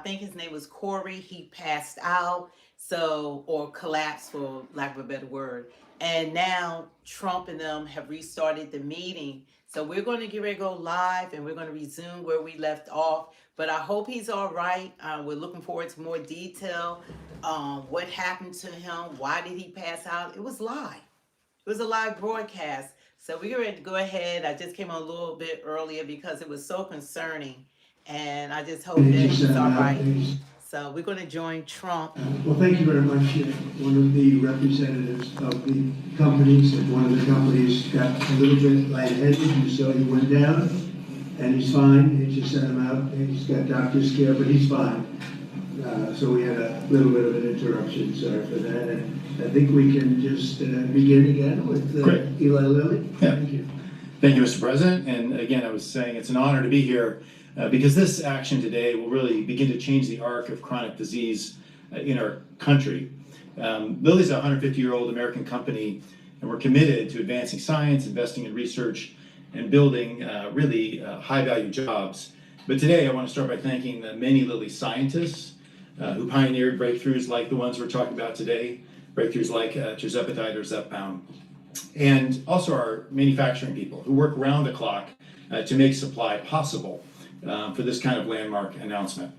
think his name was Corey. He passed out, so or collapsed for lack of a better word. And now Trump and them have restarted the meeting. So we're going to get ready to go live, and we're going to resume where we left off. But I hope he's all right. We're looking forward to more detail. What happened to him? Why did he pass out? It was live. It was a live broadcast. So we're ready to go ahead. I just came on a little bit earlier because it was so concerning. And I just hope that he's all right. So we're going to join Trump. Well, thank you very much. One of the representatives of the companies, and one of the companies got a little bit lightheaded, and so he went down, and he's fine. They just sent him out. He's got doctor's care, but he's fine. So we had a little bit of an interruption. Sorry for that. And I think we can just begin again with Eli Lilly. Yeah. Thank you. Thank you, Mr. President. And again, I was saying it's an honor to be here because this action today will really begin to change the arc of chronic disease in our country. Lilly's a 150-year-old American company, and we're committed to advancing science, investing in research, and building really high-value jobs. But today, I want to start by thanking the many Lilly scientists who pioneered breakthroughs like the ones we're talking about today, breakthroughs like tirzepatide or Zepbound, and also our manufacturing people who work around the clock to make supply possible for this kind of landmark announcement.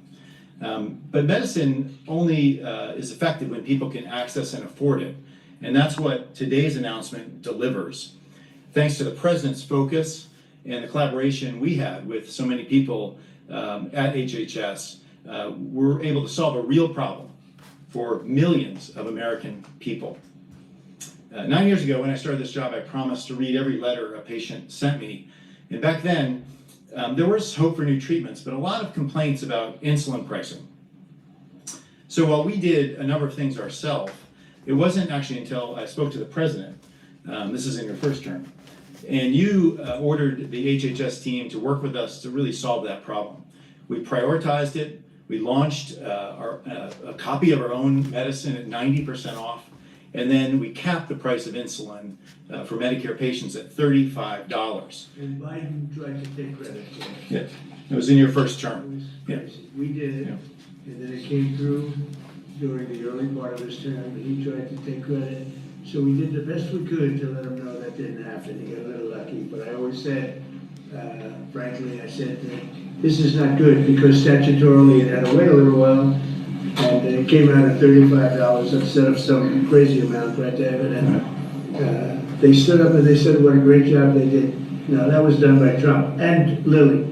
But medicine only is effective when people can access and afford it, and that's what today's announcement delivers. Thanks to the President's focus and the collaboration we had with so many people at HHS, we're able to solve a real problem for millions of American people. 9 years ago, when I started this job, I promised to read every letter a patient sent me. And back then, there was hope for new treatments, but a lot of complaints about insulin pricing. So while we did a number of things ourselves, it wasn't actually until I spoke to the President, this is in your first term, and you ordered the HHS team to work with us to really solve that problem. We prioritized it. We launched a copy of our own medicine at 90% off. And then we capped the price of insulin for Medicare patients at $35. And Biden tried to take credit for it. Yeah, it was in your first It term. was Yeah. crazy. We did it, Yeah. and then it came through during the early part of his term, and he tried to take credit. So we did the best we could to let him know that didn't happen. He got a little lucky, but I always said, frankly, I said that this is not good because statutorily it had to wait a little while, and it came out at $35 instead of some crazy amount, right, David? And they stood up and they said what a great job they did. No, that was done by Trump and Lilly.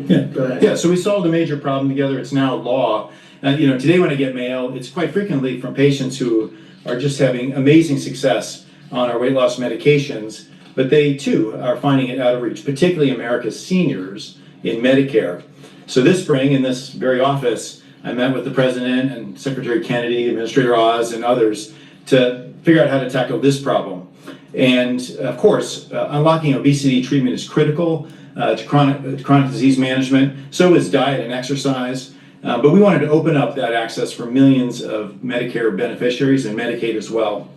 Yeah, so we solved a major problem together. It's now law. Today when I get mail, it's quite frequently from patients who are just having amazing success on our weight loss medications, but they too are finding it out of reach, particularly America's seniors in Medicare. So this spring, in this very office, I met with the President and Secretary Kennedy, Administrator Oz, and others to figure out how to tackle this problem. And of course, unlocking obesity treatment is critical to chronic disease management. So is diet and exercise. But we wanted to open up that access for millions of Medicare beneficiaries and Medicaid as well.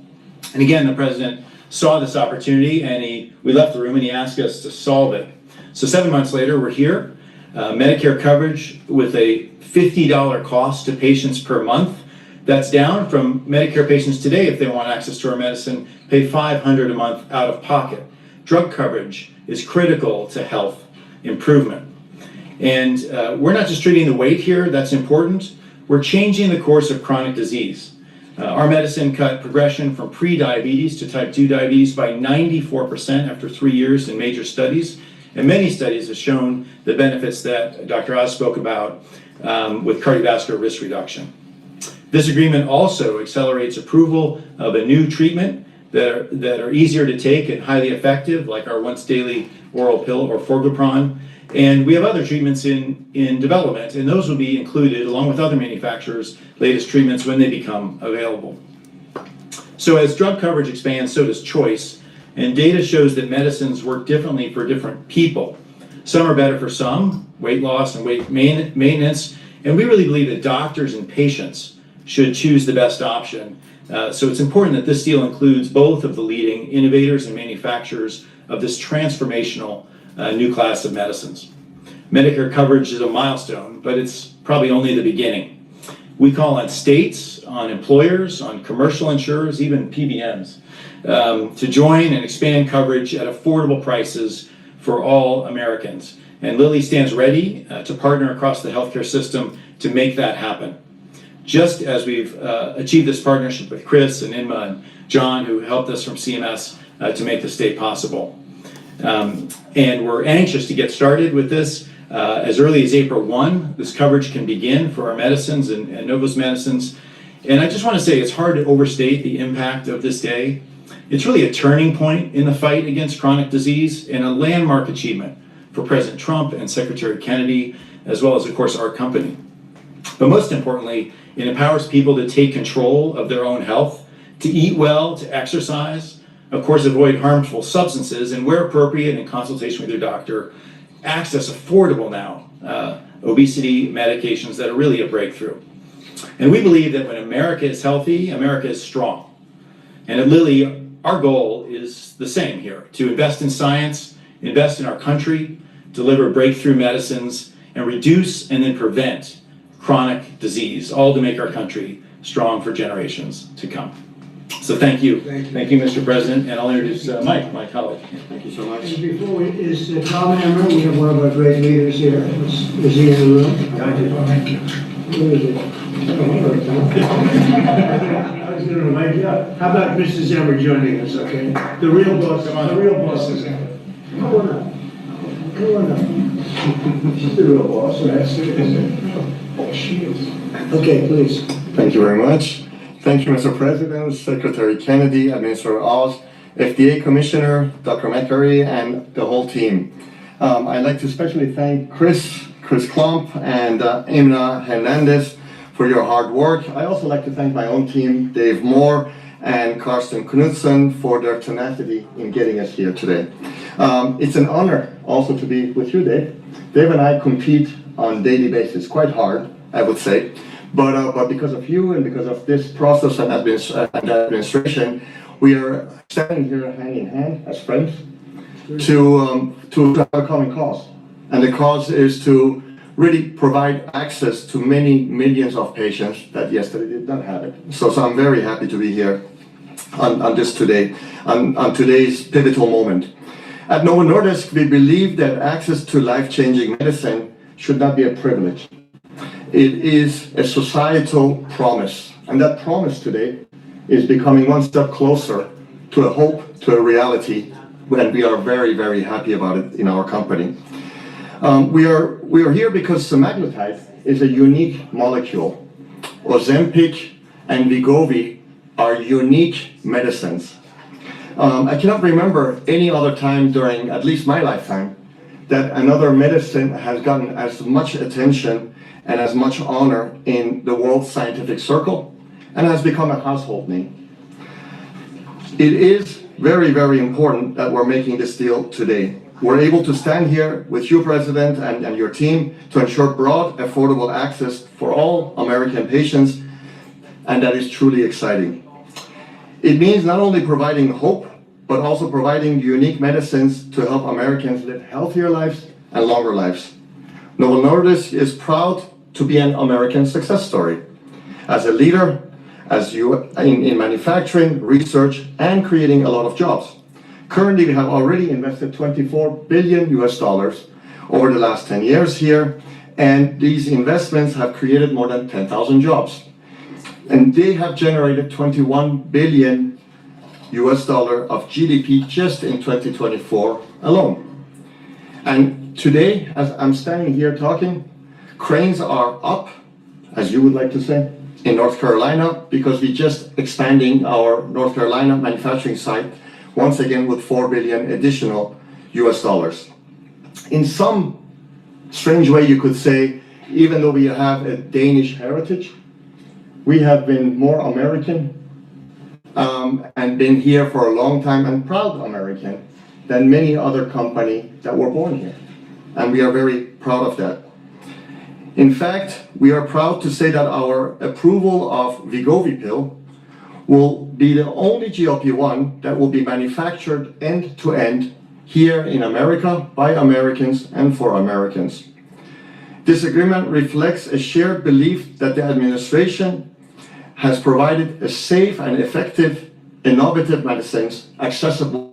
And again, the President saw this opportunity, and we left the room and he asked us to solve it. So 7 months later, we're here. Medicare coverage with a $50 cost to patients per month. That's down from Medicare patients today, if they want access to our medicine, pay $500 a month out of pocket. Drug coverage is critical to health improvement. And we're not just treating the weight here, that's important. We're changing the course of chronic disease. Our medicine cut progression from pre-diabetes to type 2 diabetes by 94% after 3 years in major studies. And many studies have shown the benefits that Dr. Oz spoke about with cardiovascular risk reduction. This agreement also accelerates approval of a new treatment that are easier to take and highly effective, like our once daily oral pill or Forgopron. And we have other treatments in development, and those will be included along with other manufacturers' latest treatments when they become available. So as drug coverage expands, so does choice. And data shows that medicines work differently for different people. Some are better for some, weight loss and weight maintenance. And we really believe that doctors and patients should choose the best option. So it's important that this deal includes both of the leading innovators and manufacturers of this transformational new class of medicines. Medicare coverage is a milestone, but it's probably only the beginning. We call on states, on employers, on commercial insurers, even PBMs, to join and expand coverage at affordable prices for all Americans. And Lilly stands ready to partner across the healthcare system to make that happen. Just as we've achieved this partnership with Chris and Inma and John, who helped us from CMS to make this day possible. And we're anxious to get started with this as early as April 1. This coverage can begin for our medicines and Novo's medicines. And I just want to say it's hard to overstate the impact of this day. It's really a turning point in the fight against chronic disease and a landmark achievement for President Trump and Secretary Kennedy, as well as, of course, our company. But most importantly, it empowers people to take control of their own health, to eat well, to exercise, of course, avoid harmful substances, and where appropriate in consultation with your doctor, access affordable now obesity medications that are really a breakthrough. And we believe that when America is healthy, America is strong. And at Lilly, our goal is the same here, to invest in science, invest in our country, deliver breakthrough medicines, and reduce and then prevent chronic disease, all to make our country strong for generations to come. So thank you. Thank you, Mr. President, and I'll introduce Mike, my colleague. Thank you so much. And before we, is Tom Hammer, we have one of our great leaders here. Is he in the room? Where is he? I was going to remind you. How about Mrs. Hammer joining us, okay? The real boss, the real boss is here. Come on up. Come on up. She's the real boss, right? Oh, she is. Okay, please. Thank you very much. Thank you, Mr. President, Secretary Kennedy, Administrator Oz, FDA Commissioner, Dr. McCurry, and the whole team. I'd like to especially thank Chris Klump and Imna Hernandez for your hard work. I also like to thank my own team, Dave Moore and Karsten Knudsen, for their tenacity in getting us here today. It's an honor also to be with you, Dave. Dave and I compete on a daily basis, quite hard, I would say. But because of you and because of this process and administration, we are standing here hand in hand as friends to have a common cause. And the cause is to really provide access to many millions of patients that yesterday did not have it. So I'm very happy to be here on this today, on today's pivotal moment. At Novo Nordisk, we believe that access to life-changing medicine should not be a privilege. It is a societal promise, and that promise today is becoming one step closer to a hope, to a reality, and we are very, very happy about it in our company. We are here because semaglutide is a unique molecule. Ozempic and Wegovy are unique medicines. I cannot remember any other time during at least my lifetime that another medicine has gotten as much attention and as much honor in the world scientific circle and has become a household name. It is very, very important that we're making this deal today. We're able to stand here with you, President, and your team to ensure broad, affordable access for all American patients, and that is truly exciting. It means not only providing hope, but also providing unique medicines to help Americans live healthier lives and longer lives. Novo Nordisk is proud to be an American success story. As a leader, in manufacturing, research, and creating a lot of jobs. Currently, we have already invested $24 billion over the last 10 years here, and these investments have created more than 10,000 jobs. And they have generated $21 billion of GDP just in 2024 alone. And today, as I'm standing here talking, cranes are up, as you would like to say, in North Carolina, because we just expanding our North Carolina manufacturing site once again with $4 billion additional US. In some strange way, you could say, even though we have a Danish heritage, we have been more American and been here for a long time and proud American than many other companies that were born here. And we are very proud of that. In fact, we are proud to say that our approval of Wegovy pill will be the only GLP-1 that will be manufactured end-to-end here in America by Americans and for Americans. This agreement reflects a shared belief that the administration has provided a safe and effective, innovative medicines accessible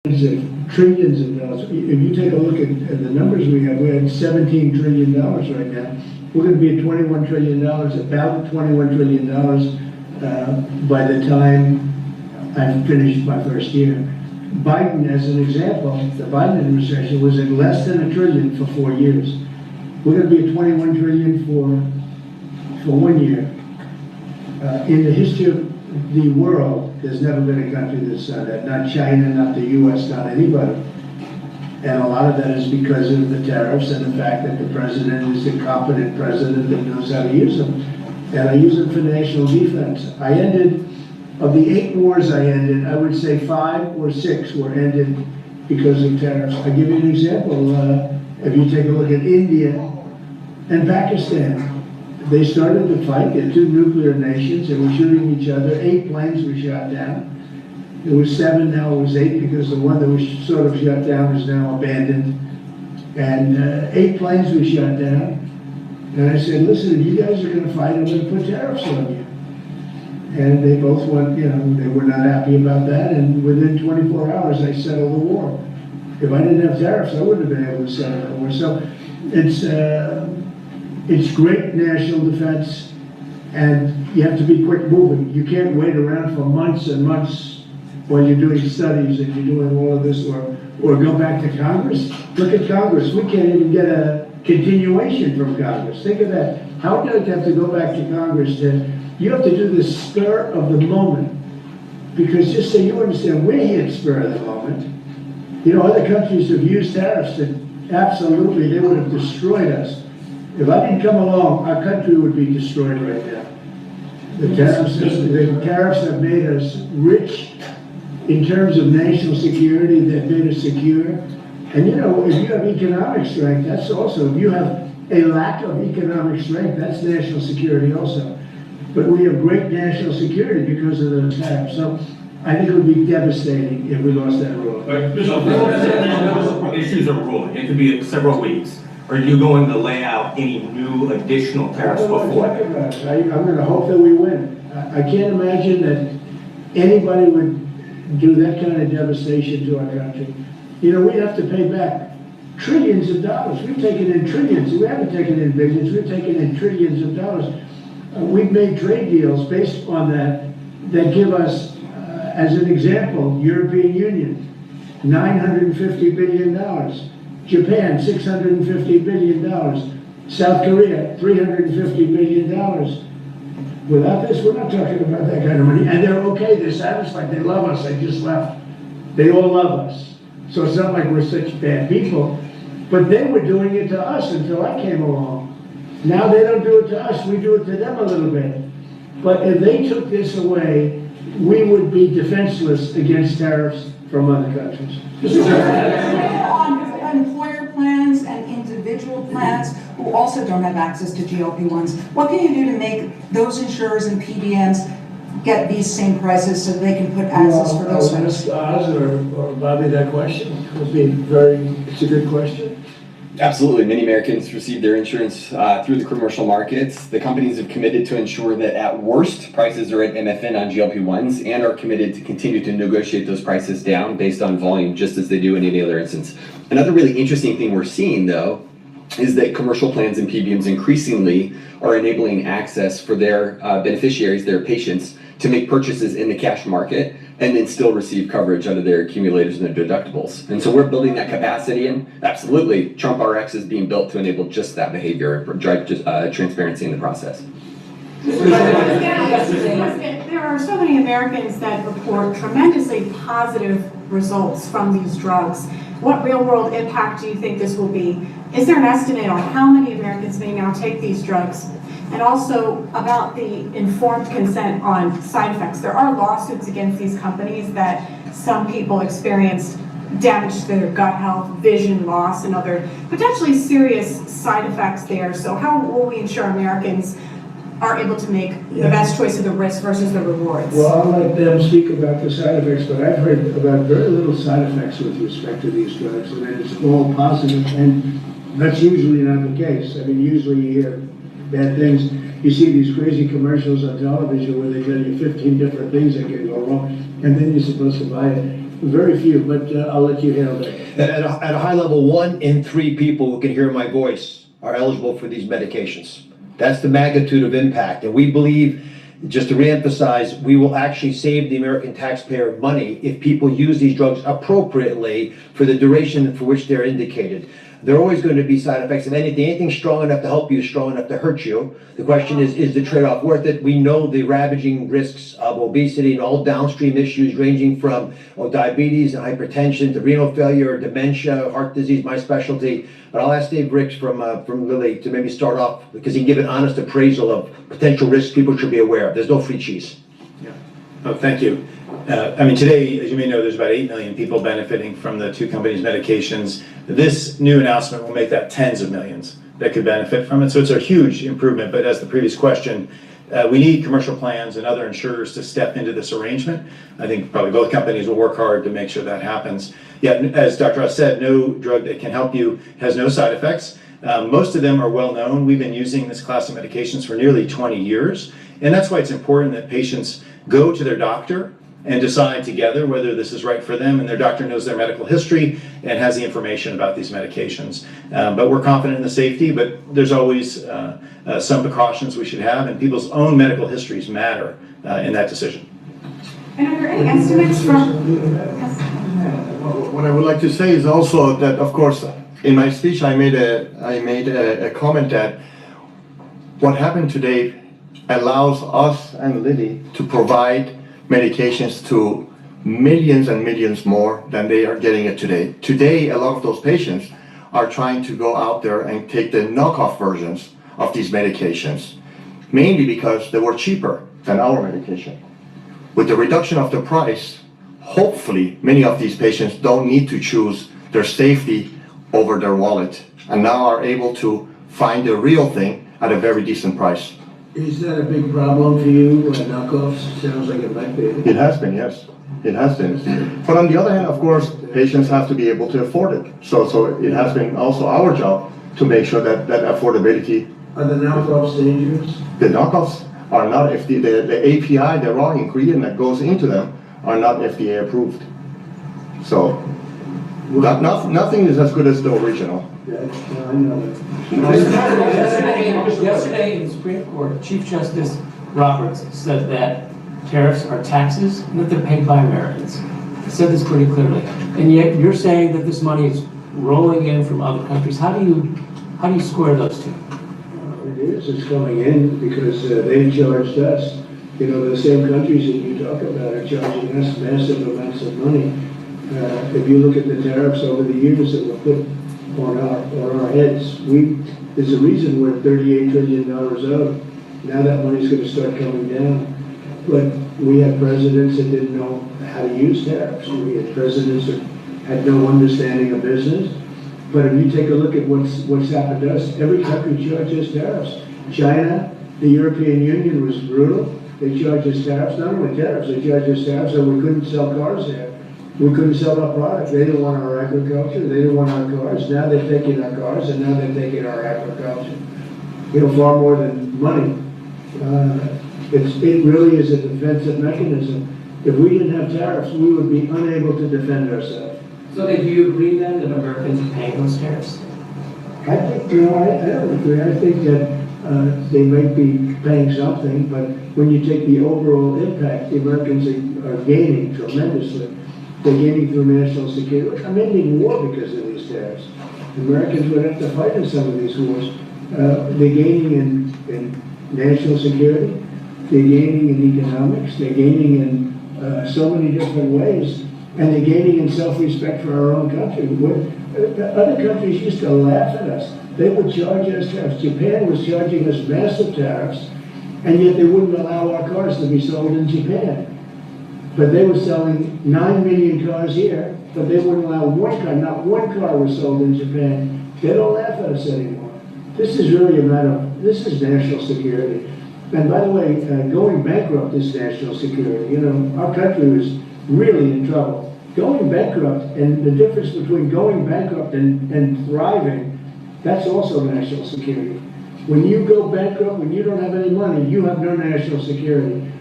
trillions of dollars. If you take a look at the numbers we have $17 trillion right now. We're going to be at $21 trillion, about $21 trillion by the time I've finished my first year. Biden, as an example, the Biden administration was at less than $1 trillion for 4 years. We're going to be at $21 trillion for 1 year. In the history of the world, there's never been a country that's done that. Not China, not the U.S., not anybody. And a lot of that is because of the tariffs and the fact that the president is a competent president that knows how to use them. And I use them for national defense. Of the 8 wars I ended, I would say 5 or 6 were ended because of tariffs. I'll give you an example. If you take a look at India and Pakistan, they started to fight. They're 2 nuclear nations. They were shooting each other. 8 planes were shot down. It was 7, now it was 8, because the one that was sort of shut down is now abandoned. And 8 planes were shot down. And I said, listen, if you guys are going to fight, I'm going to put tariffs on you. And they both went, they were not happy about that. And within 24 hours, I settled the war. If I didn't have tariffs, I wouldn't have been able to settle the war. So it's great national defense, and you have to be quick moving. You can't wait around for months and months while you're doing studies and you're doing all of this, or go back to Congress. Look at Congress. We can't even get a continuation from Congress. Think of that. How do you have to go back to Congress? You have to do the spur of the moment, because just so you understand, we're here at spur of the moment. Other countries have used tariffs that absolutely they would have destroyed us. If I didn't come along, our country would be destroyed right now. The tariffs have made us rich in terms of national security. They've made us secure. And if you have economic strength, that's also, if you have a lack of economic strength, that's national security also. But we have great national security because of the tariffs. So I think it would be devastating if we lost that rule. Issues of ruling, it could be several weeks. Are you going to lay out any new additional tariffs before? I'm going to hope that we win. I can't imagine that anybody would do that kind of devastation to our country. We have to pay back trillions of dollars. We've taken in trillions. We haven't taken in billions. We've taken in trillions of dollars. We've made trade deals based on that give us, as an example, European Union, $950 billion. Japan, $650 billion. South Korea, $350 billion. Without this, we're not talking about that kind of money. And they're okay, they're satisfied, they love us, they just left. They all love us. So it's not like we're such bad people. But they were doing it to us until I came along. Now they don't do it to us, we do it to them a little bit. But if they took this away, we would be defenseless against tariffs from other countries. On employer plans and individual plans who also don't have access to GLP-1s, what can you do to make those insurers and PBMs get these same prices so they can put access for those folks? Ask Oz or Bobby that question. It's a good question. Absolutely. Many Americans receive their insurance through the commercial markets. The companies have committed to ensure that at worst, prices are at MFN on GLP-1s and are committed to continue to negotiate those prices down based on volume, just as they do in any other instance. Another really interesting thing we're seeing, though, is that commercial plans and PBMs increasingly are enabling access for their beneficiaries, their patients, to make purchases in the cash market and then still receive coverage under their accumulators and their deductibles. And so we're building that capacity, and absolutely, Trump RX is being built to enable just that behavior and drive transparency in the process. There are so many Americans that report tremendously positive results from these drugs. What real-world impact do you think this will be? Is there an estimate on how many Americans may now take these drugs? And also about the informed consent on side effects. There are lawsuits against these companies that some people experienced damage to their gut health, vision loss, and other potentially serious side effects there. So how will we ensure Americans are able to make the best choice of the risk versus the rewards? Well, I'll let them speak about the side effects, but I've heard about very little side effects with respect to these drugs, and it's all positive, and that's usually not the case. I mean, usually you hear bad things. You see these crazy commercials on television where they tell you 15 different things that can go wrong, and then you're supposed to buy it. Very few, but I'll let you handle that. At a high level, 1 in 3 people who can hear my voice are eligible for these medications. That's the magnitude of impact. And we believe, just to reemphasize, we will actually save the American taxpayer money if people use these drugs appropriately for the duration for which they're indicated. There are always going to be side effects of anything. Anything strong enough to help you is strong enough to hurt you. The question is the trade-off worth it? We know the ravaging risks of obesity and all downstream issues ranging from diabetes and hypertension to renal failure, dementia, heart disease, my specialty. But I'll ask Dave Ricks from Lilly to maybe start off because he can give an honest appraisal of potential risks people should be aware of. There's no free cheese. Yeah. Oh, thank you. I mean, today, as you may know, there's about 8 million people benefiting from the 2 companies' medications. This new announcement will make that tens of millions that could benefit from it. So it's a huge improvement. But as the previous question, we need commercial plans and other insurers to step into this arrangement. I think probably both companies will work hard to make sure that happens. Yeah, as Dr. Ross said, no drug that can help you has no side effects. Most of them are well known. We've been using this class of medications for nearly 20 years. And that's why it's important that patients go to their doctor and decide together whether this is right for them, and their doctor knows their medical history and has the information about these medications. But we're confident in the safety, but there's always some precautions we should have, and people's own medical histories matter in that decision. And are there any estimates from? What I would like to say is also that, of course, in my speech I made a comment that what happened today allows us and Lilly to provide medications to millions and millions more than they are getting it today. Today, a lot of those patients are trying to go out there and take the knockoff versions of these medications, mainly because they were cheaper than our medication. With the reduction of the price, hopefully many of these patients don't need to choose their safety over their wallet and now are able to find the real thing at a very decent price. Is that a big problem for you, knockoffs? Sounds like it might be. It has been, yes. It has been. But on the other hand, of course, patients have to be able to afford it. So it has been also our job to make sure that affordability. Are the knockoffs dangerous? The knockoffs are not FDA, the API, the raw ingredient that goes into them, are not FDA approved. So nothing is as good as the original. Yeah, I know Yesterday in the Supreme Court, Chief Justice Roberts said that tariffs are taxes and that they're paid by Americans. He said this pretty clearly. And yet you're saying that this money is rolling in from other countries. How do you square those two? It's coming in because they charged us. You know, the same countries that you talk about are charging us massive amounts of money. If you look at the tariffs over the years that were put on our heads, there's a reason we're $38 trillion owed. Now that money's going to start coming down. But we had presidents that didn't know how to use tariffs. We had presidents that had no understanding of business. But if you take a look at what's happened to us, every country charges tariffs. China, the European Union was brutal. They charged us tariffs, not only tariffs, they charged us tariffs so we couldn't sell cars there. We couldn't sell our products. They didn't want our agriculture. They didn't want our cars. Now they're taking our cars, and now they're taking our agriculture. You know, far more than money. It really is a defensive mechanism. If we didn't have tariffs, we would be unable to defend ourselves. So do you agree then that Americans are paying those tariffs? I think, I don't agree. I think that they might be paying something, but when you take the overall impact, the Americans are gaining tremendously. They're gaining through national security. I'm ending war because of these tariffs. Americans would have to fight in some of these wars. They're gaining in national security. They're gaining in economics. They're gaining in so many different ways. And they're gaining in self-respect for our own country. Other countries used to laugh at us. They would charge us tariffs. Japan was charging us massive tariffs, and yet they wouldn't allow our cars to be sold in Japan. But they were selling 9 million cars here, but they wouldn't allow one car. Not one car was sold in Japan. They don't laugh at us anymore. This is really a matter of, this is national security. And by the way, going bankrupt is national security. You know, our country was really in trouble. Going bankrupt, and the difference between going bankrupt and thriving, that's also national security. When you go bankrupt, when you don't have any money, you have no national security.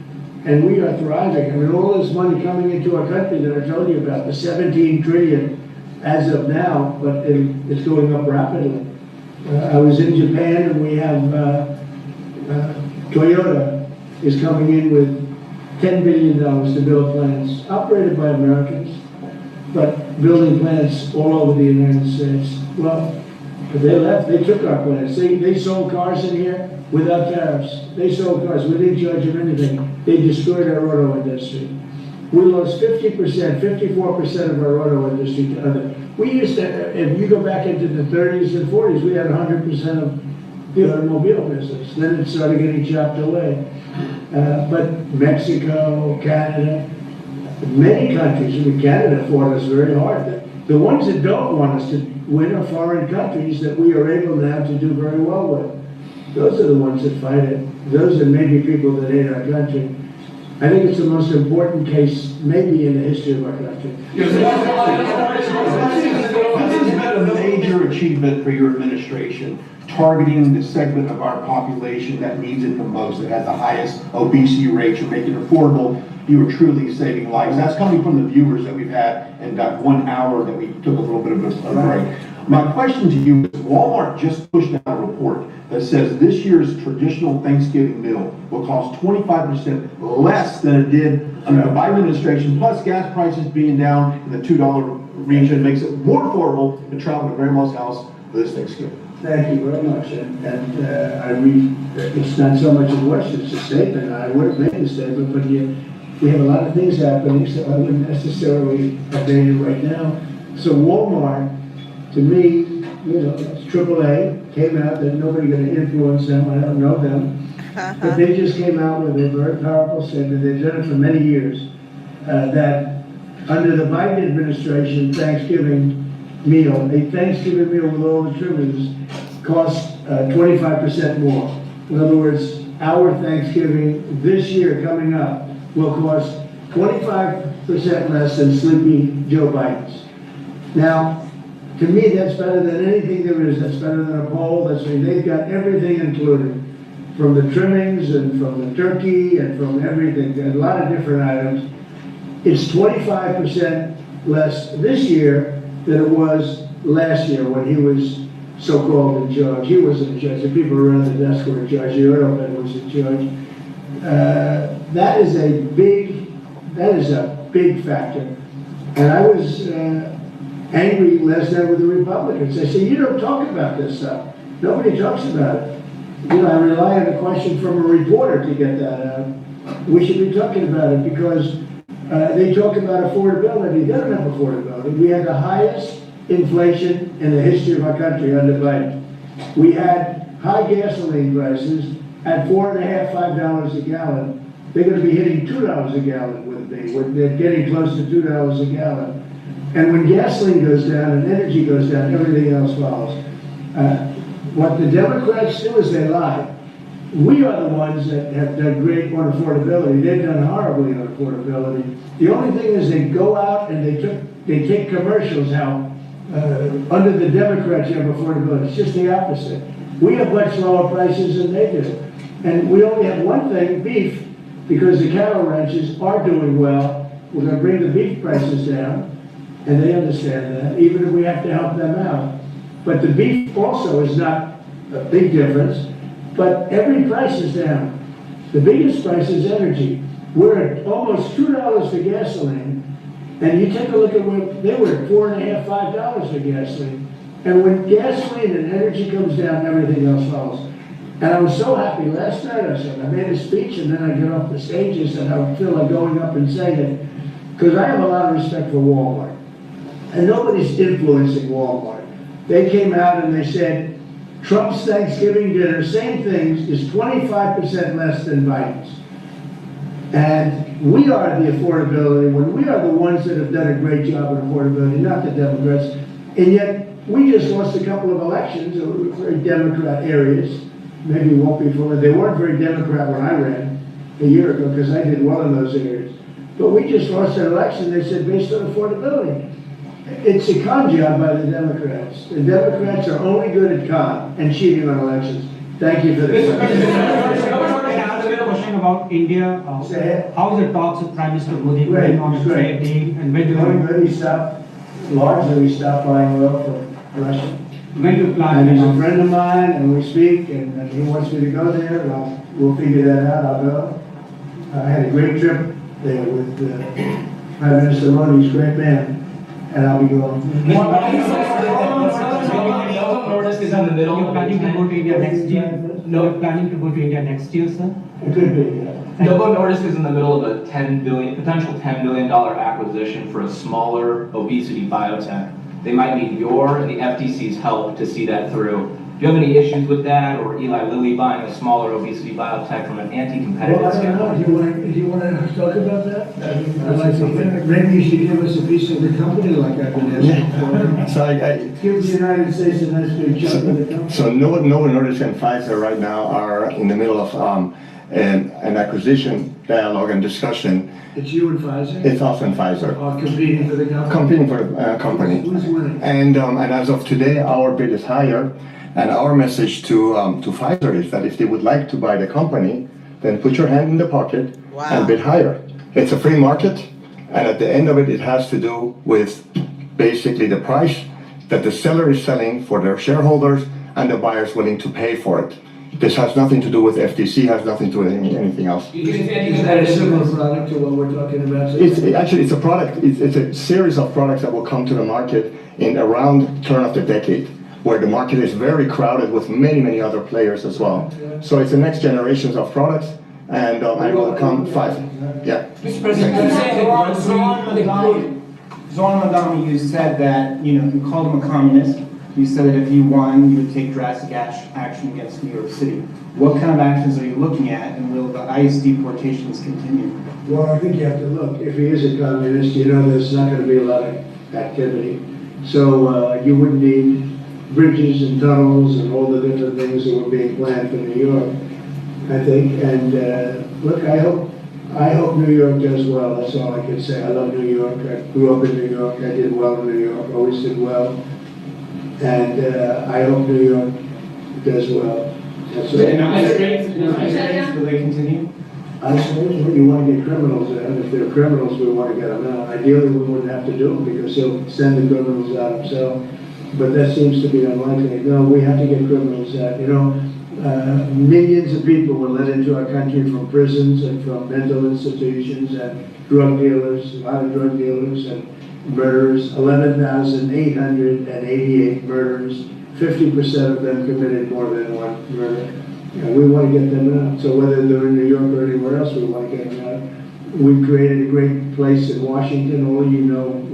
and we are thriving. I mean, all this money coming into our country that I told you about, the 17 trillion as of now, but it's going up rapidly. I was in Japan, and we have Toyota is coming in with $10 billion to build plants operated by Americans, but building plants all over the United States. Well, they left, they took our plants. They sold cars in here without tariffs. They sold cars, we didn't charge them anything. They destroyed our auto industry. We lost 50%, 54% of our auto industry to other. We used to, if you go back into the 30s and 40s, we had 100% of the automobile business. Then it started getting chopped away. But Mexico, Canada, many countries, I mean, Canada fought us very hard. The ones that don't want us to win are foreign countries that we are able now to do very well with. Those are the ones that fight it. Those are maybe people that hate our country. I think it's the most important case maybe in the history of our country. This has been a major achievement for your administration, targeting the segment of our population that needs it the most, that has the highest obesity rates. You're making it affordable. You are truly saving lives. That's coming from the viewers that we've had in that 1 hour that we took a little bit of a break. My question to you is, Walmart just pushed out a report that says this year's traditional Thanksgiving meal will cost 25% less than it did under the Biden administration, plus gas prices being down in the $2 region makes it more affordable to travel to Grandma's house for this Thanksgiving. Thank you very much. And I read, it's not so much a question, it's a statement. I would have made the statement, but we have a lot of things happening, so I wouldn't necessarily update it right now. So Walmart, to me, you know, it's AAA, came out that nobody's going to influence them. I don't know them. But they just came out with a very powerful statement. They've done it for many years, that under the Biden administration, Thanksgiving meal, a Thanksgiving meal with all the trimmings costs 25% more. In other words, our Thanksgiving this year coming up will cost 25% less than Sleepy Joe Biden's. Now, to me, that's better than anything there is. That's better than a poll. They've got everything included, from the trimmings and from the turkey and from everything, a lot of different items. It's 25% less this year than it was last year when he was so-called in charge. He wasn't in charge. The people around the desk were in charge. The auto man was in charge. That is a big factor. And I was angry last night with the Republicans. I said, you don't talk about this stuff. Nobody talks about it. You know, I rely on a question from a reporter to get that out. We should be talking about it because they talk about affordability. They don't have affordability. We had the highest inflation in the history of our country under Biden. We had high gasoline prices at $4.50, $5 a gallon. They're going to be hitting $2 a gallon with me. They're getting close to $2 a gallon. And when gasoline goes down and energy goes down, everything else follows. What the Democrats do is they lie. We are the ones that have done great on affordability. They've done horribly on affordability. The only thing is they go out and they take commercials out. Under the Democrats, you have affordability. It's just the opposite. We have much lower prices than they do. And we only have one thing, beef, because the cattle ranches are doing well. We're going to bring the beef prices down. And they understand that, even if we have to help them out. But the beef also is not a big difference, but every price is down. The biggest price is energy. We're at almost $2 for gasoline, and you take a look at what they were at $4.50, $5 for gasoline. And when gasoline and energy comes down, everything else follows. And I was so happy last night. I made a speech, and then I get off the stages, and I feel like going up and saying it, because I have a lot of respect for Walmart. And nobody's influencing Walmart. They came out and they said, Trump's Thanksgiving dinner, same things, is 25% less than Biden's. And we are the affordability, when we are the ones that have done a great job in affordability, not the Democrats. And yet, we just lost a couple of elections, very Democrat areas. Maybe it won't be for, they weren't very Democrat when I ran a year ago, because I did well in those areas. But we just lost an election, they said, based on affordability. It's a con job by the Democrats. The Democrats are only good at con and cheating on elections. Thank you for this. question about India. Say it. How's the talks with Prime Minister Modi Great, going on the great. trade deal? And when do Very you, good, he stopped, largely we stopped buying oil from Russia. when do you plan And to he's a announce? friend of mine, and we speak, and he wants me to go there, and we'll figure that out, I'll go. I had a great trip there with Prime Minister Modi, he's a great man, and I'll be going. Novo Nordisk is in the middle. You're planning to go to India next year? No, you're planning to go to India next year, sir? It could be, yeah. Novo Nordisk is in the middle of a potential $10 billion acquisition for a smaller obesity biotech. They might need your and the FTC's help to see that through. Do you have any issues with that, or Eli Lilly buying a smaller obesity biotech from an anti-competitive Well, I don't know, standpoint? do you want to talk about that? I mean, I'd like to, maybe you should give us a piece of the company like I've been asking for. So Give the United States a nice big chunk of the company. So Novo Nordisk and Pfizer right now are in the middle of an acquisition dialogue and discussion. It's you and Pfizer? It's us and Pfizer, Are competing for the company? competing for the company. Who's winning? And as of today, our bid is higher. And our message to Pfizer is that if they would like to buy the company, then put your hand in the pocket and bid higher. It's a free market, and at the end of it, it has to do with basically the price that the seller is selling for their shareholders and the buyer's willing to pay for it. This has nothing to do with FTC, has nothing to do with anything else. Is that a similar product to what we're talking about today? It's a product, it's a series of products that will come to the market in around turn of the decade, where the market is very crowded with many, many other players as well. So it's the next generations of products, and I will come yeah. Mr. President, you said that Zoran Mandami, you said that, you called him a communist. You said that if you won, you would take drastic action against New York City. What kind of actions are you looking at, and will the ICE deportations continue? Well, I think you have to look. If he is a communist, there's not going to be a lot of activity. So you wouldn't need bridges and tunnels and all the different things that were being planned for New York, I think. And look, I hope New York does well. That's all I can say. I love New York. I grew up in New York. I did well in New York. Always did well. And I hope New York does well. That's all. Will they continue? I suppose you want to get criminals out. If they're criminals, we want to get them out. Ideally, we wouldn't have to do them because he'll send the criminals out himself. But that seems to be unlikely. No, we have to get criminals out. Millions of people were let into our country from prisons and from mental institutions and drug dealers, a lot of drug dealers and murderers. 11,888 murders. 50% of them committed more than one murder. We want to get them out. So whether they're in New York or anywhere else, we want to get them out. We created a great place in Washington.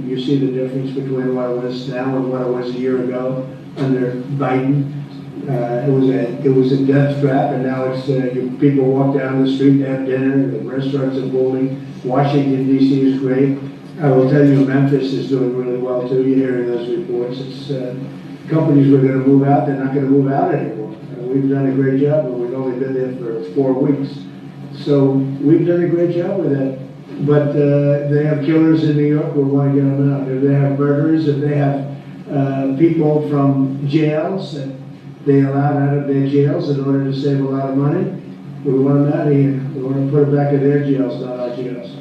You see the difference between what it was now and what it was a year ago under Biden. It was a death trap, and now it's people walk down the street to have dinner. The restaurants are booming. Washington D.C. is great. I will tell you, Memphis is doing really well too. You're hearing those reports. It's companies were going to move out. They're not going to move out anymore. We've done a great job, but we've only been there for 4 weeks. So we've done a great job with that. But they have killers in New York, we want to get them out. If they have murderers, if they have people from jails that they allowed out of their jails in order to save a lot of money, we want them out of here. We want to put them back in their jails, not our jails.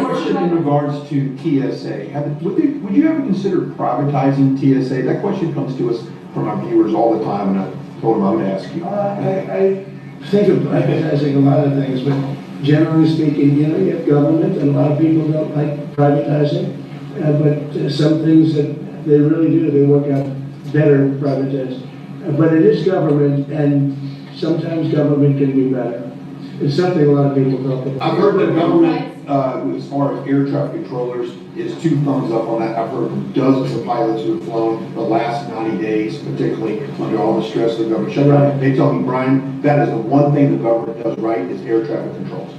Question in regards to TSA. Would you ever consider privatizing TSA? That question comes to us from our viewers all the time, and I told them I would ask you. I think of privatizing a lot of things, but generally speaking, you have government, and a lot of people don't like privatizing, but some things that they really do, they work out better privatized. But it is government, and sometimes government can be better. It's something a lot of people talk about. I've heard that government, as far as air traffic controllers, is 2 thumbs up on that. I've heard from dozens of pilots who have flown the last 90 days, particularly under all the stress of the government shutdown. Right. They tell me, Brian, that is the one thing the government does right is air traffic controls.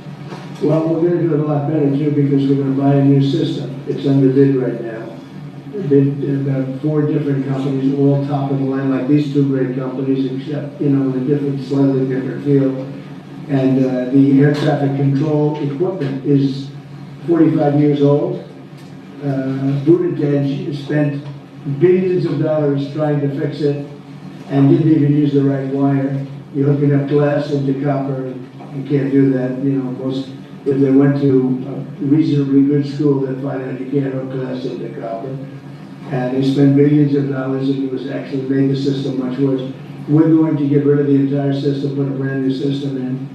Well, we're going to do it a lot better too, because we're going to buy a new system. It's under bid right now. About 4 different companies, all top of the line, like these 2 great companies, except, in a different, slightly different field. And the air traffic control equipment is 45 years old. Buttigieg spent billions of dollars trying to fix it and didn't even use the right wire. You're hooking up glass into copper and You can't do that, most, if they went to a reasonably good school, they'd find out you can't hook glass into copper. And they spend billions of dollars, and it was actually made the system much worse. We're going to get rid of the entire system, put a brand new system in.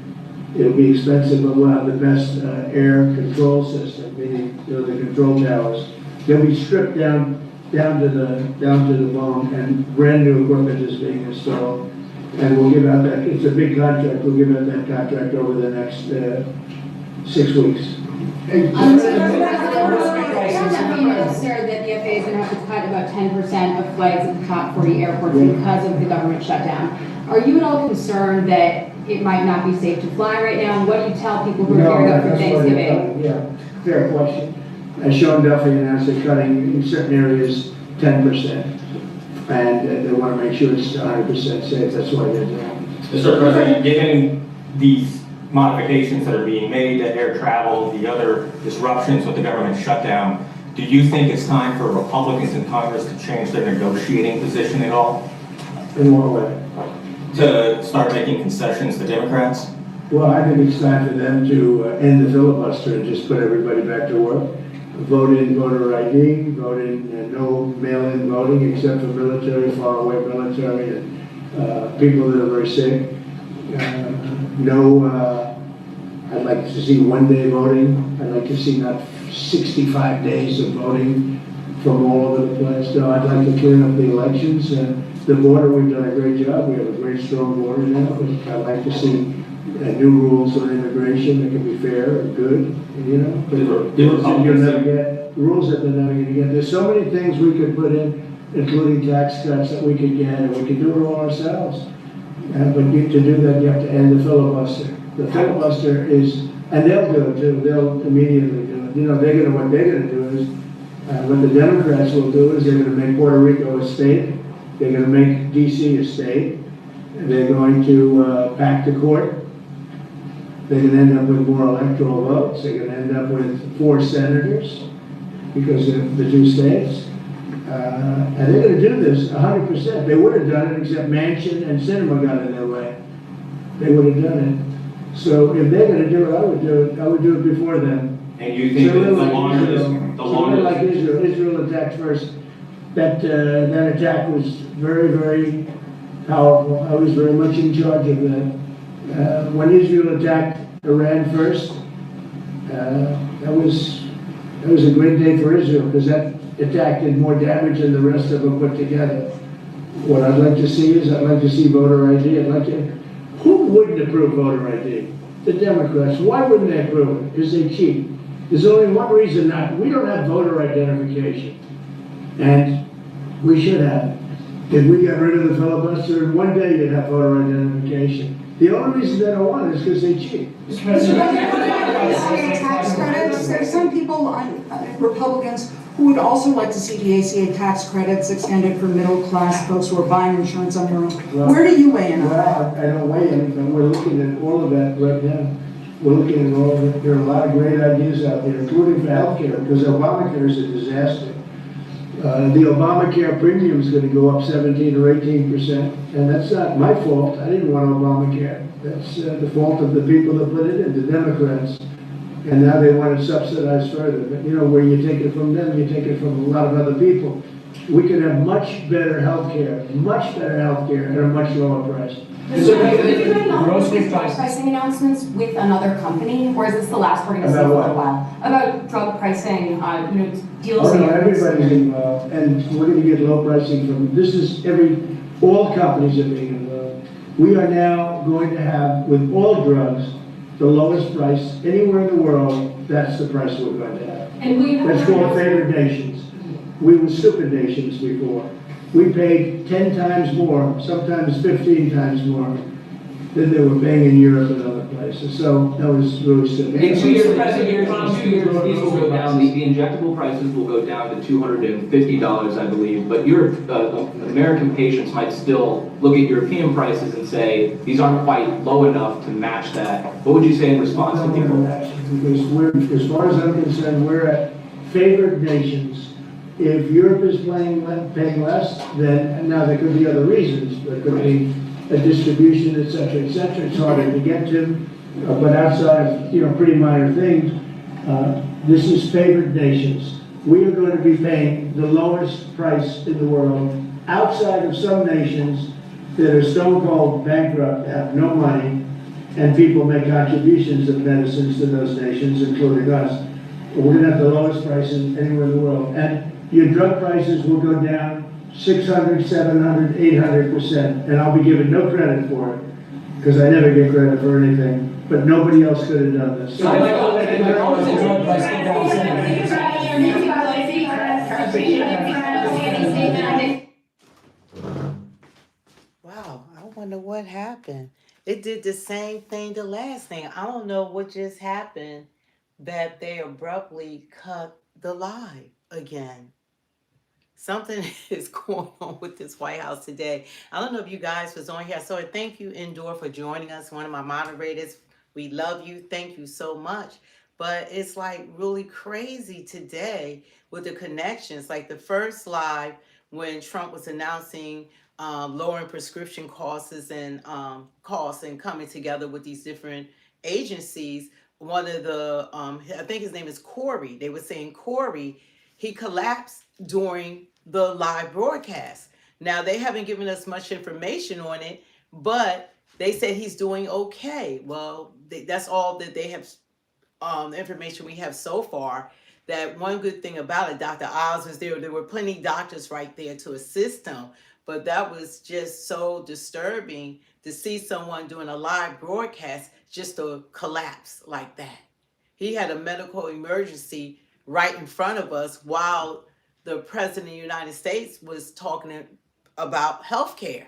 It'll be expensive, but we'll have the best air control system, meaning, the control towers. They'll be stripped down to the bone, and brand new equipment is being installed. And we'll give out that, it's a big contract, we'll give out that contract over the next 6 weeks. Sir, that the FAA is going to have to cut about 10% of flights at the top 40 airports because of the government shutdown. Are you at all concerned that it might not be safe to fly right now? And what do you tell people who are gearing up for Thanksgiving? Yeah, fair question. As Sean Duffy announced, they're cutting in certain areas 10%. And they want to make sure it's 100% safe, that's why they're doing it. Mr. President, given these modifications that are being made to air travel, the other disruptions with the government shutdown, do you think it's time for Republicans in Congress to change their negotiating position at all? In what way? To start making concessions to Democrats? Well, I think it's time for them to end the filibuster and just put everybody back to work. Vote in voter ID, vote in no mail-in voting except for military, faraway military, and people that are very sick. I'd like to see one-day voting. I'd like to see not 65 days of voting from all over the place. No, I'd like to clean up the elections. The border, we've done a great job. We have a great, strong border now. But I'd like to see new rules on immigration that can be fair and good, But you'll never get rules that they're never going to get. There's so many things we could put in, including tax cuts that we could get, and we could do it all ourselves. But to do that, you have to end the filibuster. The filibuster is, and they'll do it too. They'll immediately do it. What they're going to do is, what the Democrats will do is they're going to make Puerto Rico a state. They're going to make D.C. a state. They're going to pack the court. They're going to end up with more electoral votes. They're going to end up with 4 senators because of the 2 states. And they're going to do this 100%. They would have done it except Manchin and Sinema got in their way. They would have done it. So if they're going to do it, I would do it before them. And you think that the longer like Israel attacked first. That attack was very, very powerful. I was very much in charge of that. When Israel attacked Iran first, that was a great day for Israel because that attack did more damage than the rest of them put together. What I'd like to see is I'd like to see voter ID. Who wouldn't approve voter ID? The Democrats. Why wouldn't they approve it? Because they cheat. There's only one reason not. We don't have voter identification. And we should have it. If we got rid of the filibuster, in one day you'd have voter identification. The only reason they don't want it is because they cheat. Tax credits, there's some people, Republicans, who would also like to see the ACA tax credits extended for middle-class folks who are buying insurance on their own. Where do you weigh in on that? Well, I don't weigh in, but we're looking at all of that right now. We're looking at all of it. There are a lot of great ideas out there, including for healthcare, because Obamacare is a disaster. The Obamacare premium is going to go up 17 or 18%, and that's not my fault. I didn't want Obamacare. That's the fault of the people that put it in, the Democrats. And now they want to subsidize further. But where you take it from them, you take it from a lot of other people. We could have much better health care at a much lower price. Are you doing non-grocery pricing announcements with another company, or is this the last we're going to see for a while? About drug pricing, deals. Oh, no, everybody's involved, and we're going to get low pricing from, all companies are being involved. We are now going to have, with all drugs, the lowest price anywhere in the world. That's the price we're going to have. And that's called favored nations. We were stupid nations before. We paid 10 times more, sometimes 15 times more than they were paying in Europe and other places. So that was really stupid. In 2 years, these will go down. The injectable prices will go down to $250, I believe. But American patients might still look at European prices and say these aren't quite low enough to match that. What would you say in response to people? Because as far as I'm concerned, we're at favored nations. If Europe is paying less, then now there could be other reasons. There could be a distribution, et cetera, et cetera. It's harder to get to. but outside of, pretty minor things, this is favored nations. We are going to be paying the lowest price in the world outside of some nations that are stone cold bankrupt, have no money, and people make contributions of medicines to those nations, including us. We're going to have the lowest prices anywhere in the world. And your drug prices will go down 600, 700, 800%. And I'll be given no credit for it, because I never get credit for anything. But nobody else could have done this. Wow, I wonder what happened. It did the same thing the last thing. I don't know what just happened that they abruptly cut the live again. Something is going on with this White House today. I don't know if you guys was on here. So thank you, Endor, for joining us. One of my moderators. We love you. Thank you so much. But it's like really crazy today with the connections. Like the first live when Trump was announcing lowering prescription costs and coming together with these different agencies. One of the, I think his name is Corey. They were saying Corey, he collapsed during the live broadcast. Now they haven't given us much information on it, but they said he's doing okay. Well, that's all that they have, the information we have so far. That one good thing about it, Dr. Oz was there. There were plenty of doctors right there to assist him, but that was just so disturbing to see someone doing a live broadcast just to collapse like that. He had a medical emergency right in front of us while the president of the United States was talking about health care.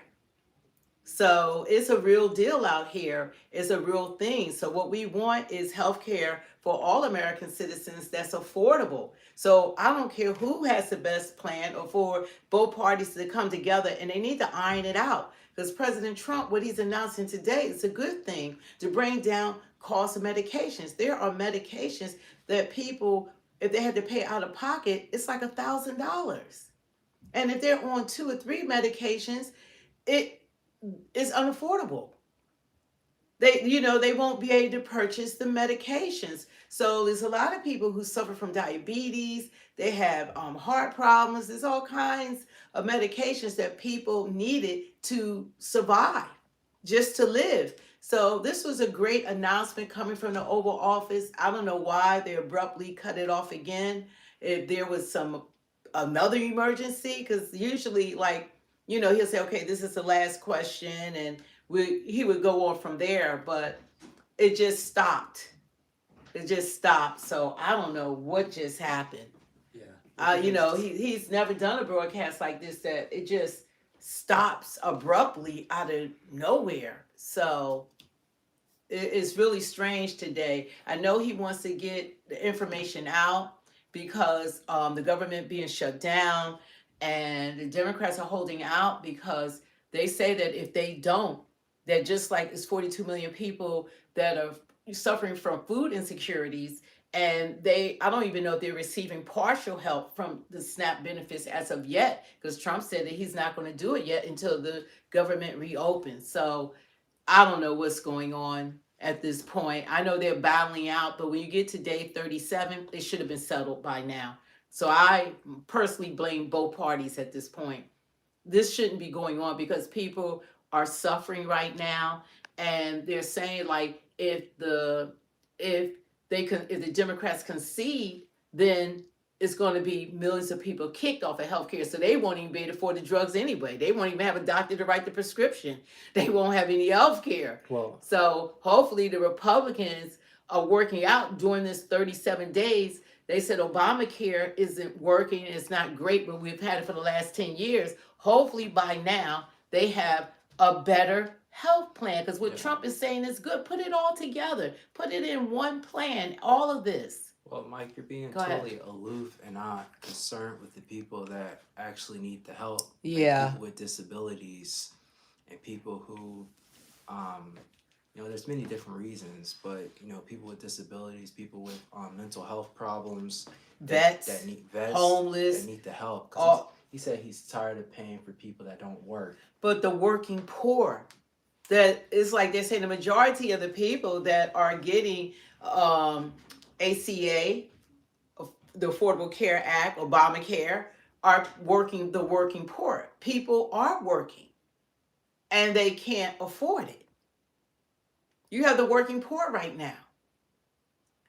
So it's a real deal out here. It's a real thing. So what we want is health care for all American citizens that's affordable. So I don't care who has the best plan or for both parties to come together, and they need to iron it out. Because President Trump, what he's announcing today, is a good thing to bring down cost of medications. There are medications that people, if they had to pay out of pocket, it's like $1,000. And if they're on 2 or 3 medications, it is unaffordable. They won't be able to purchase the medications. So there's a lot of people who suffer from diabetes. They have heart problems. There's all kinds of medications that people needed to survive, just to live. So this was a great announcement coming from the Oval Office. I don't know why they abruptly cut it off again. If there was another emergency, because usually, like, he'll say, okay, this is the last question, and he would go on from there, but it just stopped. It just stopped. So I don't know what just happened. Yeah. He's never done a broadcast like this that it just stops abruptly out of nowhere. So it's really strange today. I know he wants to get the information out because the government being shut down, and the Democrats are holding out because they say that if they don't, that just like it's 42 million people that are suffering from food insecurities, and I don't even know if they're receiving partial help from the SNAP benefits as of yet, because Trump said that he's not going to do it yet until the government reopens. So I don't know what's going on at this point. I know they're battling out, but when you get to day 37, it should have been settled by now. So I personally blame both parties at this point. This shouldn't be going on because people are suffering right now, and they're saying like if the Democrats concede, then it's going to be millions of people kicked off of healthcare, so they won't even be able to afford the drugs anyway. They won't even have a doctor to write the prescription. They won't have any healthcare. Well, So hopefully the Republicans are working out during this 37 days. They said Obamacare isn't working, it's not great, but we've had it for the last 10 years. Hopefully by now they have a better health plan, because what Trump is saying is good. Put it all together. Put it in one plan, all of this. Well, Mike, you're being Go ahead. totally aloof and not concerned with the people that actually need the help. Like Yeah. people with disabilities and people who, there's many different reasons, but, people with disabilities, people with mental health problems, Vets, that need vets, homeless, that need the help. 'Cause all, he said he's tired of paying for people that don't work. but the working poor, that it's like they're saying the majority of the people that are getting ACA, the Affordable Care Act, Obamacare, are the working poor. People are working and they can't afford it. You have the working poor right now.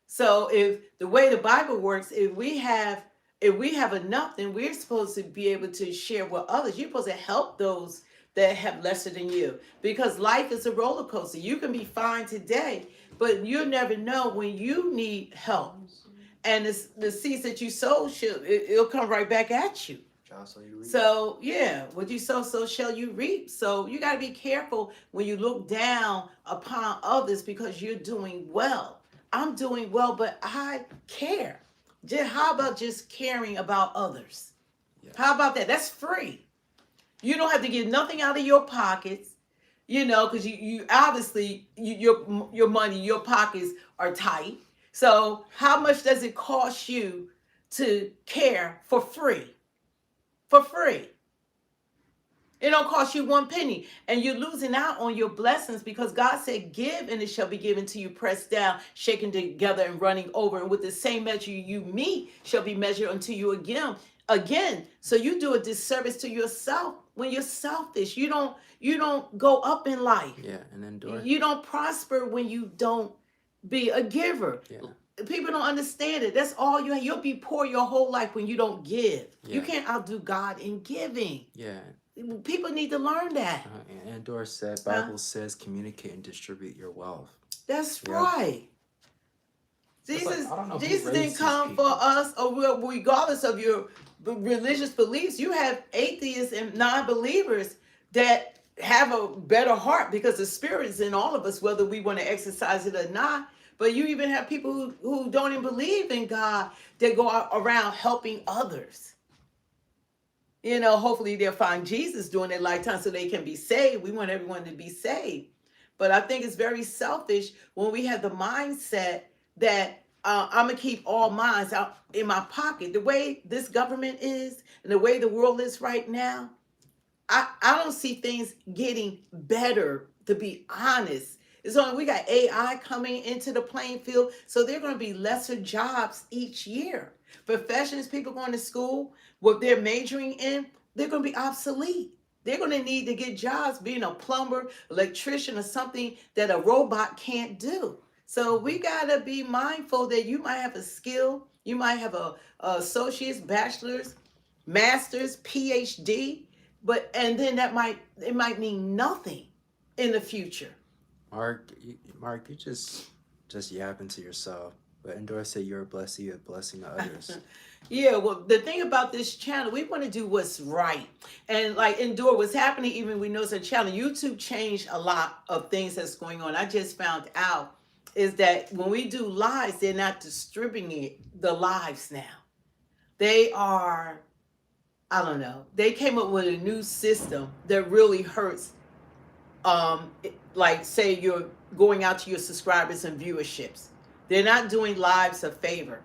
So if the way the Bible works, if we have enough, then we're supposed to be able to share with others. You're supposed to help those that have lesser than you, because life is a roller coaster. You can be fine today, but you'll never know when you need help. And the seeds that you sow, it'll come right back at you. So yeah, what you sow, so shall you reap. So you got to be careful when you look down upon others because you're doing well. I'm doing well, but I care. How about just caring about others? Yeah. How about that? That's free. You don't have to get nothing out of your pockets, because you obviously your money, your pockets are tight. So how much does it cost you to care for free? For free. It don't cost you one penny, and you're losing out on your blessings because God said, "Give, and it shall be given to you, pressed down, shaken together, and running over. And with the same measure you meet, shall be measured unto you again." So you do a disservice to yourself when you're selfish. You don't go up in life. Yeah, and endure. You don't prosper when you don't be a giver. Yeah. People don't understand it. That's all you have. You'll be poor your whole life when you don't give. Yeah. You can't outdo God in giving. Yeah. People need to learn that. And Andor said, Bible says, communicate and distribute your wealth. That's right. Jesus didn't come for us, or regardless of your religious beliefs. You have atheists and non-believers that have a better heart because the Spirit is in all of us, whether we want to exercise it or not. But you even have people who don't even believe in God that go around helping others. Hopefully they'll find Jesus during their lifetime so they can be saved. We want everyone to be saved. But I think it's very selfish when we have the mindset that I'm going to keep all mines out in my pocket. The way this government is and the way the world is right now, I don't see things getting better, to be honest. It's only we got AI coming into the playing field, so there are going to be lesser jobs each year. Professions, people going to school, what they're majoring in, they're going to be obsolete. They're going to need to get jobs being a plumber, electrician, or something that a robot can't do. So we got to be mindful that you might have a skill, you might have a associate's, bachelor's, master's, PhD, and then it might mean nothing in the future. Mark, you just yapping to yourself. But Endor said you're a blessing, you're a blessing to others. Yeah, well, the thing about this channel, we want to do what's right. And like Endor, what's happening, even we know it's a channel, YouTube changed a lot of things that's going on. I just found out is that when we do lives, they're not distributing the lives now. They are, I don't know, they came up with a new system that really hurts. Like say you're going out to your subscribers and viewerships. They're not doing lives a favor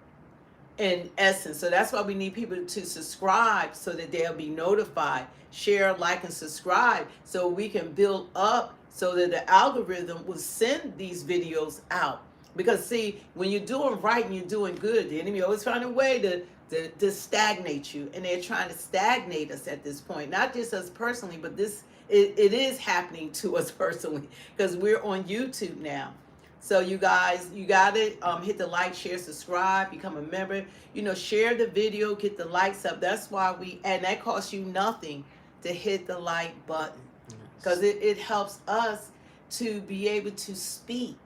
in essence. So that's why we need people to subscribe so that they'll be notified. Share, like, and subscribe so we can build up so that the algorithm will send these videos out. Because see, when you're doing right and you're doing good, the enemy always find a way to stagnate you. And they're trying to stagnate us at this point. Not just us personally, but it is happening to us personally because we're on YouTube now. So you guys, you got to hit the like, share, subscribe, become a member. Share the video, get the likes up. That's why and that costs you nothing to hit the like button because it helps us to be able to speak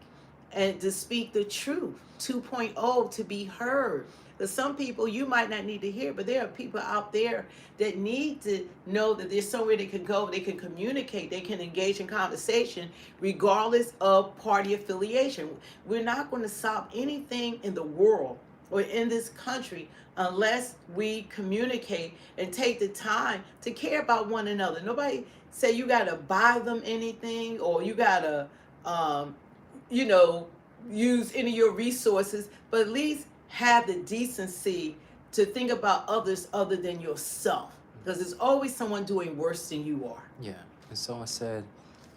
and to speak the truth. 2.0 to be heard. Because some people you might not need to hear, but there are people out there that need to know that there's somewhere they can go, they can communicate, they can engage in conversation regardless of party affiliation. We're not going to solve anything in the world or in this country unless we communicate and take the time to care about one another. Nobody say you got to buy them anything or you got to, use any of your resources, but at least have the decency to think about others other than yourself, because there's always someone doing worse than you are. Yeah, and someone said,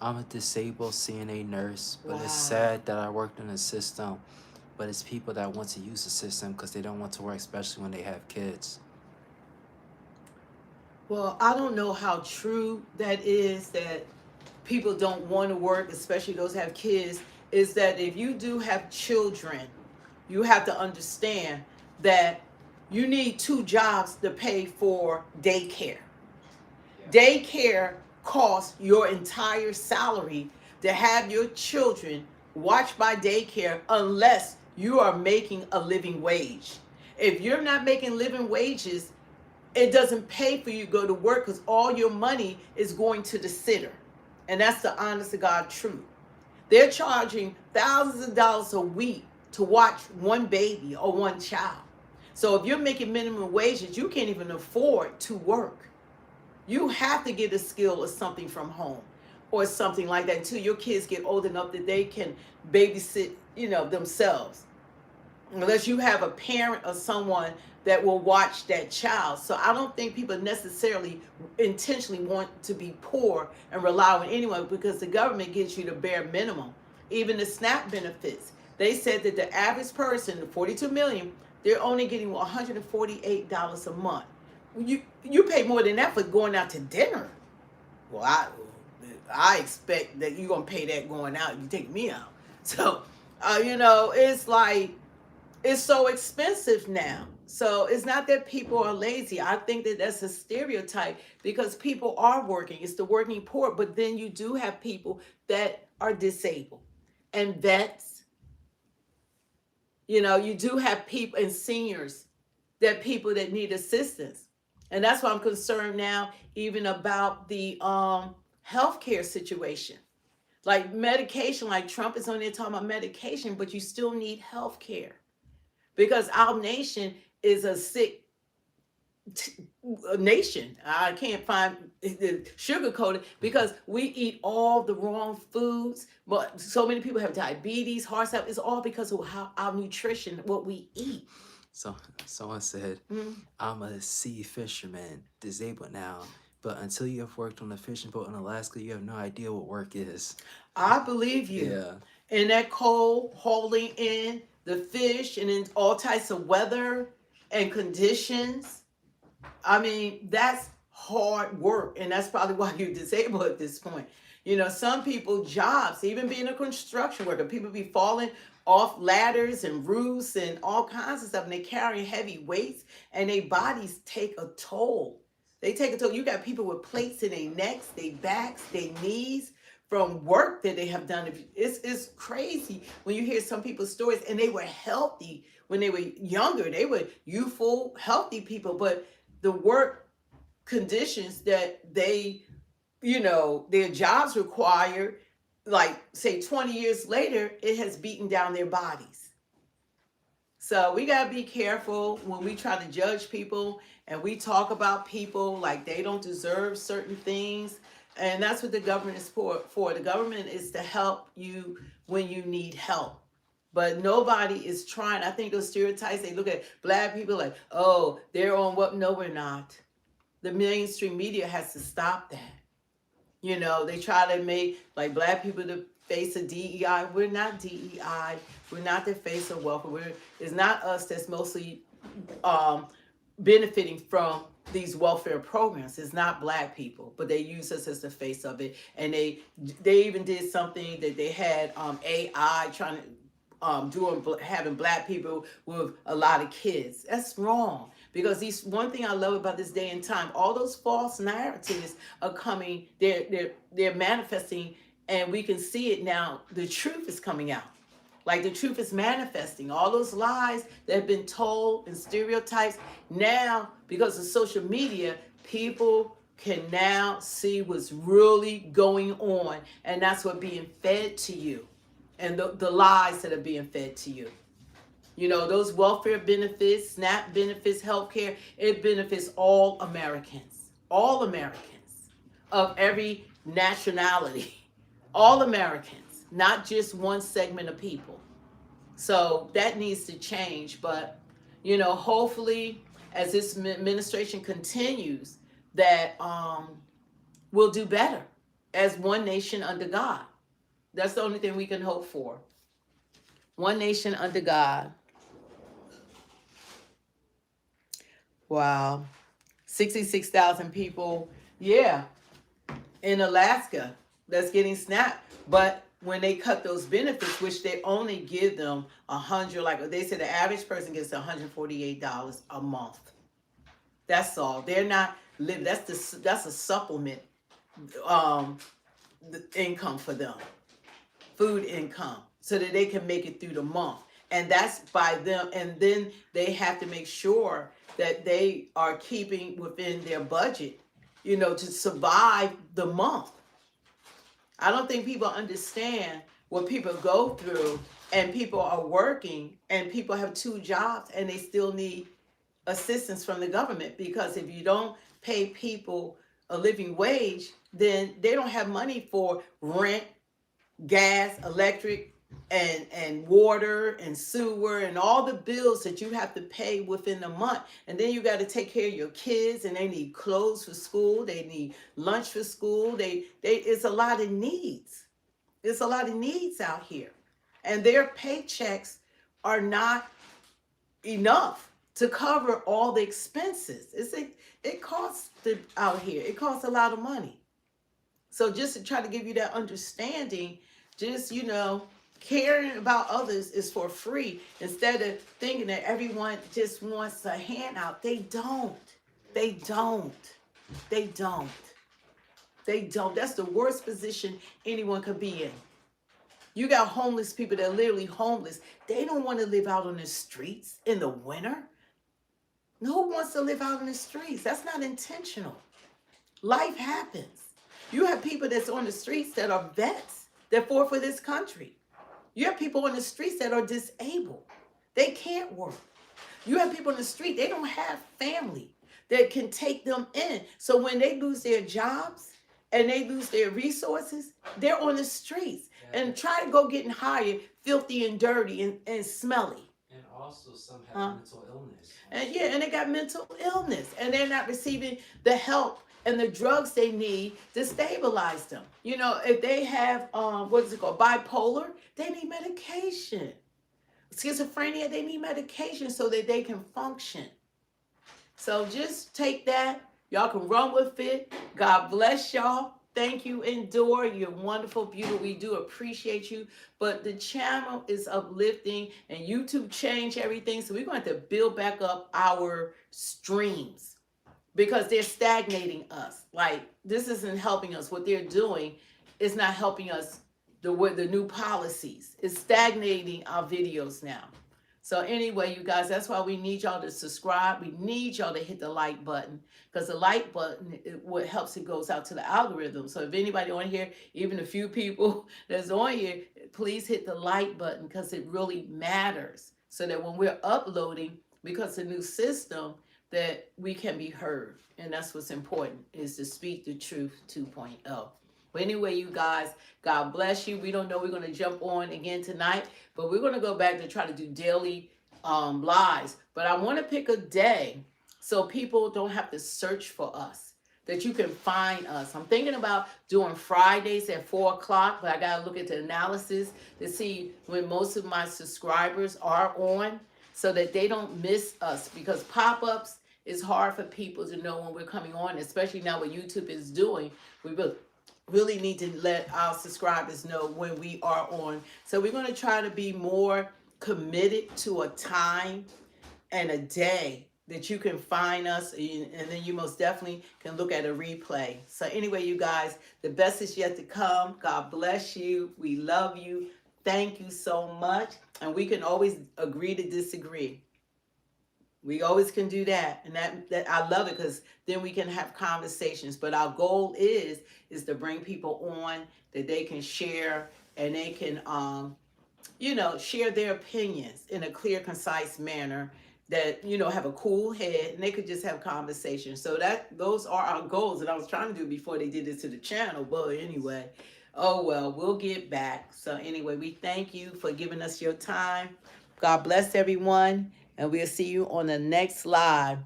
I'm a disabled CNA nurse, but Wow. it's sad that I worked in the system. But it's people that want to use the system because they don't want to work, especially when they have kids. Well, I don't know how true that is, that people don't want to work, especially those who have kids. Is that if you do have children, you have to understand that you need 2 jobs to pay for daycare. Daycare costs your entire salary to have your children watched by daycare unless you are making a living wage. If you're not making living wages, it doesn't pay for you to go to work because all your money is going to the sitter. And that's the honest to God truth. They're charging thousands of dollars a week to watch one baby or one child. So if you're making minimum wages, you can't even afford to work. You have to get a skill or something from home or something like that until your kids get old enough that they can babysit, themselves. Unless you have a parent or someone that will watch that child. So I don't think people necessarily intentionally want to be poor and rely on anyone, because the government gives you the bare minimum. Even the SNAP benefits, they said that the average person, the 42 million, they're only getting $148 a month. You pay more than that for going out to dinner. Well, I expect that you're gonna pay that going out. You take me out. So it's like, it's so expensive now. So it's not that people are lazy. I think that that's a stereotype, because people are working. It's the working poor. But then you do have people that are disabled and vets. You do have people and seniors, that people that need assistance. And that's why I'm concerned now, even about the healthcare situation. Like medication, like Trump is on there talking about medication, but you still need healthcare. Because our nation is a sick nation. I can't find sugarcoated, because we eat all the wrong foods. But so many people have diabetes, heart stuff. It's all because of how our nutrition, what we eat. So someone said, I'm a sea fisherman, disabled now, but until you have worked on a fishing boat in Alaska, you have no idea what work is. I believe you. Yeah. In that cold, hauling in the fish and in all types of weather and conditions. I mean, that's hard work. And that's probably why you're disabled at this point. Some people, jobs, even being a construction worker, people be falling off ladders and roofs and all kinds of stuff. And they carry heavy weights, and their bodies take a toll. They take a toll. You got people with plates in their necks, their backs, their knees, from work that they have done. It's crazy when you hear some people's stories, and they were healthy when they were younger. They were youthful, healthy people, but the work conditions that their jobs require, like say 20 years later, it has beaten down their bodies. So we got to be careful when we try to judge people and we talk about people like they don't deserve certain things. And that's what the government is for. The government is to help you when you need help. But nobody is trying. I think those stereotypes, they look at Black people like, oh, they're on what? No, we're not. The mainstream media has to stop that. They try to make like Black people the face of DEI. We're not DEI. We're not the face of welfare. It's not us that's mostly benefiting from these welfare programs. It's not Black people, but they use us as the face of it. And they even did something that they had AI trying to having Black people with a lot of kids. That's wrong, because one thing I love about this day and time, all those false narratives are coming. They're manifesting, and we can see it now. The truth is coming out. Like the truth is manifesting. All those lies that have been told and stereotypes, now because of social media, people can now see what's really going on. And that's what's being fed to you, and the lies that are being fed to you. Those welfare benefits, SNAP benefits, healthcare, it benefits all Americans of every nationality, all Americans, not just one segment of people. So that needs to change. But, hopefully as this administration continues, that we'll do better. as one nation under God. That's the only thing we can hope for. One nation under God. Wow. 66,000 people, yeah, in Alaska that's getting SNAP. But when they cut those benefits, which they only give them 100, like they said, the average person gets $148 a month. That's all. They're not living. That's a supplement, the income for them, food income, so that they can make it through the month. And that's by them. And then they have to make sure that they are keeping within their budget, to survive the month. I don't think people understand what people go through, and people are working, and people have 2 jobs, and they still need assistance from the government, because if you don't pay people a living wage, then they don't have money for rent, gas, electric, and water and sewer and all the bills that you have to pay within a month. And then you got to take care of your kids, and they need clothes for school, they need lunch for school, it's a lot of needs. It's a lot of needs out here, and their paychecks are not enough to cover all the expenses. It costs out here. It costs a lot of money. So just to try to give you that understanding, just, caring about others is for free, instead of thinking that everyone just wants a handout. They don't. They don't. They don't. They don't. That's the worst position anyone could be in. You got homeless people that are literally homeless. They don't want to live out on the streets in the winter. No one wants to live out on the streets. That's not intentional. Life happens. You have people that's on the streets that are vets that fought for this country. You have people on the streets that are disabled. They can't work. You have people on the street, they don't have family that can take them in. So when they lose their jobs and they lose their resources, they're on the streets and try to go getting hired, filthy and dirty and smelly. And also some have mental illness. And they got mental illness, and they're not receiving the help and the drugs they need to stabilize them. If they have, bipolar, they need medication. Schizophrenia, they need medication so that they can function. So just take that. Y'all can run with it. God bless y'all. Thank you, Endure. You're wonderful, beautiful. We do appreciate you. But the channel is uplifting, and YouTube changed everything. So we're going to have to build back up our streams, because they're stagnating us. Like, this isn't helping us. What they're doing is not helping us. The new policies is stagnating our videos now. So anyway, you guys, that's why we need y'all to subscribe. We need y'all to hit the like button, because the like button, what helps, it goes out to the algorithm. So if anybody on here, even a few people that's on here, please hit the like button, because it really matters, so that when we're uploading, because the new system, that we can be heard. And that's what's important, is to speak the truth 2.0. But anyway, you guys, God bless you. We don't know, we're going to jump on again tonight, but we're going to go back to try to do daily lives. But I want to pick a day so people don't have to search for us, that you can find us. I'm thinking about doing Fridays at 4 o'clock, but I got to look at the analysis to see when most of my subscribers are on, so that they don't miss us, because pop-ups is hard for people to know when we're coming on, especially now what YouTube is doing. We really need to let our subscribers know when we are on. So we're going to try to be more committed to a time and a day that you can find us, and then you most definitely can look at a replay. So anyway, you guys, the best is yet to come. God bless you. We love you. Thank you so much. And we can always agree to disagree. We always can do that. And that I love it, because then we can have conversations. But our goal is to bring people on that they can share, and they can, share their opinions in a clear, concise manner, that, have a cool head, and they could just have conversations. So those are our goals. And I was trying to do before they did this to the channel. But anyway, oh well, we'll get back. So anyway, we thank you for giving us your time. God bless everyone. And we'll see you on the next live.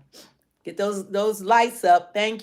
Get those lights up. Thank you.